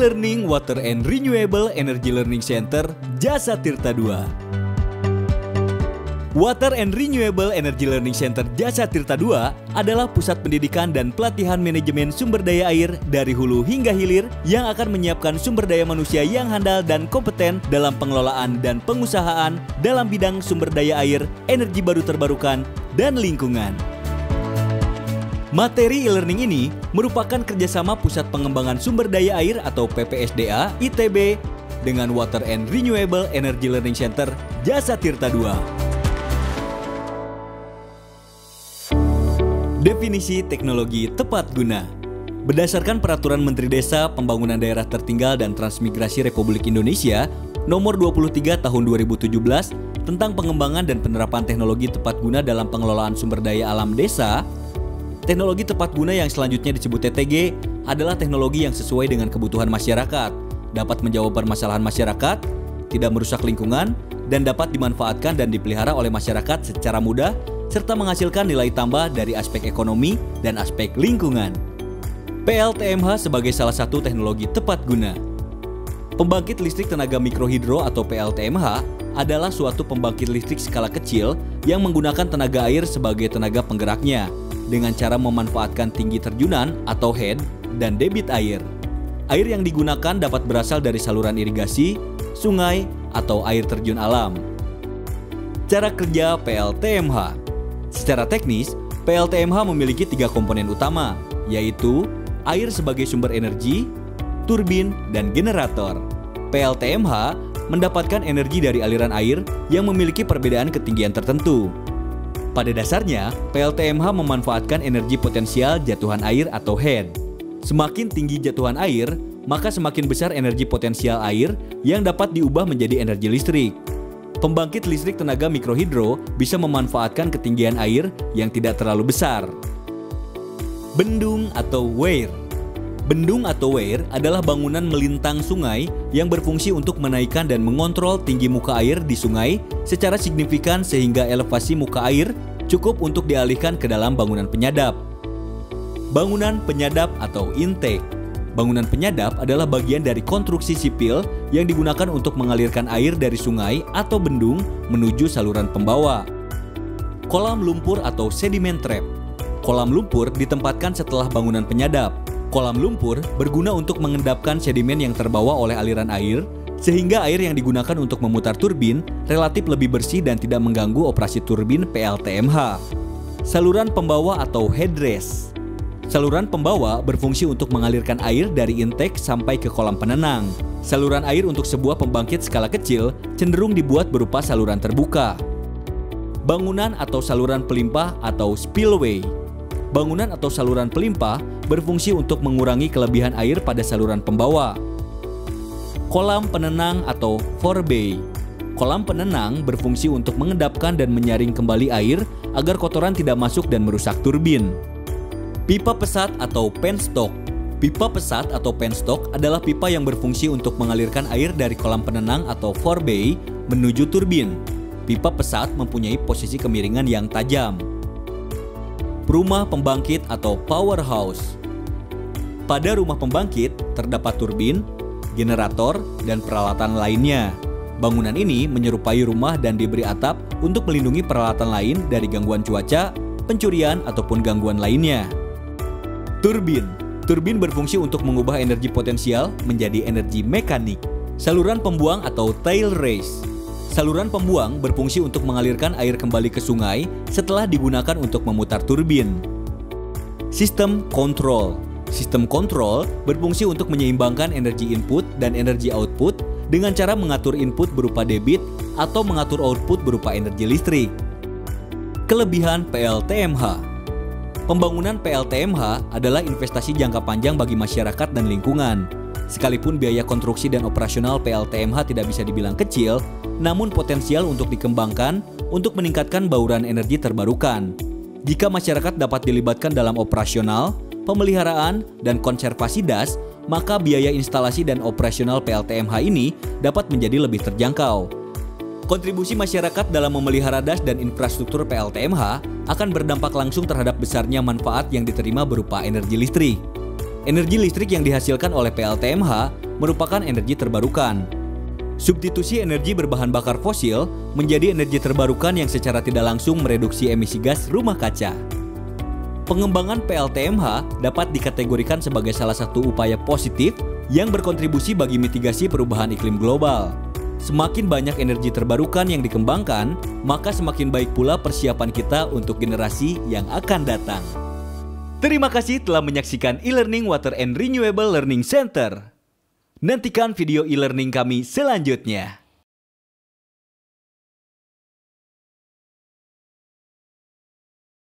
E-Learning Water and Renewable Energy Learning Center Jasa Tirta II. Water and Renewable Energy Learning Center Jasa Tirta II adalah pusat pendidikan dan pelatihan manajemen sumber daya air dari hulu hingga hilir yang akan menyiapkan sumber daya manusia yang handal dan kompeten dalam pengelolaan dan pengusahaan dalam bidang sumber daya air, energi baru terbarukan, dan lingkungan. Materi e-learning ini merupakan kerjasama Pusat Pengembangan Sumber Daya Air atau PPSDA ITB dengan Water and Renewable Energy Learning Center Jasa Tirta II. Definisi teknologi tepat guna. Berdasarkan Peraturan Menteri Desa, Pembangunan Daerah Tertinggal dan Transmigrasi Republik Indonesia Nomor 23 Tahun 2017 tentang pengembangan dan penerapan teknologi tepat guna dalam pengelolaan sumber daya alam desa, teknologi tepat guna yang selanjutnya disebut TTG adalah teknologi yang sesuai dengan kebutuhan masyarakat, dapat menjawab permasalahan masyarakat, tidak merusak lingkungan, dan dapat dimanfaatkan dan dipelihara oleh masyarakat secara mudah, serta menghasilkan nilai tambah dari aspek ekonomi dan aspek lingkungan. PLTMH sebagai salah satu teknologi tepat guna. Pembangkit listrik tenaga mikrohidro atau PLTMH adalah suatu pembangkit listrik skala kecil yang menggunakan tenaga air sebagai tenaga penggeraknya dengan cara memanfaatkan tinggi terjunan atau head dan debit air. Air yang digunakan dapat berasal dari saluran irigasi, sungai, atau air terjun alam. Cara kerja PLTMH. Secara teknis, PLTMH memiliki 3 komponen utama, yaitu air sebagai sumber energi, turbin, dan generator. PLTMH mendapatkan energi dari aliran air yang memiliki perbedaan ketinggian tertentu. Pada dasarnya, PLTMH memanfaatkan energi potensial jatuhan air atau head. Semakin tinggi jatuhan air, maka semakin besar energi potensial air yang dapat diubah menjadi energi listrik. Pembangkit listrik tenaga mikrohidro bisa memanfaatkan ketinggian air yang tidak terlalu besar. Bendung atau weir. Bendung atau weir adalah bangunan melintang sungai yang berfungsi untuk menaikkan dan mengontrol tinggi muka air di sungai secara signifikan sehingga elevasi muka air cukup untuk dialihkan ke dalam bangunan penyadap. Bangunan penyadap atau intake. Bangunan penyadap adalah bagian dari konstruksi sipil yang digunakan untuk mengalirkan air dari sungai atau bendung menuju saluran pembawa. Kolam lumpur atau sediment trap. Kolam lumpur ditempatkan setelah bangunan penyadap. Kolam lumpur berguna untuk mengendapkan sedimen yang terbawa oleh aliran air, sehingga air yang digunakan untuk memutar turbin relatif lebih bersih dan tidak mengganggu operasi turbin PLTMH. Saluran pembawa atau headrest. Saluran pembawa berfungsi untuk mengalirkan air dari intake sampai ke kolam penenang. Saluran air untuk sebuah pembangkit skala kecil cenderung dibuat berupa saluran terbuka. Bangunan atau saluran pelimpah atau spillway. Bangunan atau saluran pelimpah berfungsi untuk mengurangi kelebihan air pada saluran pembawa. Kolam penenang atau forebay. Kolam penenang berfungsi untuk mengendapkan dan menyaring kembali air agar kotoran tidak masuk dan merusak turbin. Pipa pesat atau penstock. Pipa pesat atau penstock adalah pipa yang berfungsi untuk mengalirkan air dari kolam penenang atau forebay menuju turbin. Pipa pesat mempunyai posisi kemiringan yang tajam. Rumah pembangkit atau powerhouse. Pada rumah pembangkit terdapat turbin, generator, dan peralatan lainnya. Bangunan ini menyerupai rumah dan diberi atap untuk melindungi peralatan lain dari gangguan cuaca, pencurian, ataupun gangguan lainnya. Turbin. Turbin berfungsi untuk mengubah energi potensial menjadi energi mekanik. Saluran pembuang atau tail race. Saluran pembuang berfungsi untuk mengalirkan air kembali ke sungai setelah digunakan untuk memutar turbin. Sistem kontrol. Sistem kontrol berfungsi untuk menyeimbangkan energi input dan energi output dengan cara mengatur input berupa debit atau mengatur output berupa energi listrik. Kelebihan PLTMH. Pembangunan PLTMH adalah investasi jangka panjang bagi masyarakat dan lingkungan. Sekalipun biaya konstruksi dan operasional PLTMH tidak bisa dibilang kecil, namun potensial untuk dikembangkan untuk meningkatkan bauran energi terbarukan. Jika masyarakat dapat dilibatkan dalam operasional, pemeliharaan, dan konservasi das, maka biaya instalasi dan operasional PLTMH ini dapat menjadi lebih terjangkau. Kontribusi masyarakat dalam memelihara das dan infrastruktur PLTMH akan berdampak langsung terhadap besarnya manfaat yang diterima berupa energi listrik. Energi listrik yang dihasilkan oleh PLTMH merupakan energi terbarukan. Substitusi energi berbahan bakar fosil menjadi energi terbarukan yang secara tidak langsung mereduksi emisi gas rumah kaca. Pengembangan PLTMH dapat dikategorikan sebagai salah satu upaya positif yang berkontribusi bagi mitigasi perubahan iklim global. Semakin banyak energi terbarukan yang dikembangkan, maka semakin baik pula persiapan kita untuk generasi yang akan datang. Terima kasih telah menyaksikan e-learning Water and Renewable Learning Center. Nantikan video e-learning kami selanjutnya.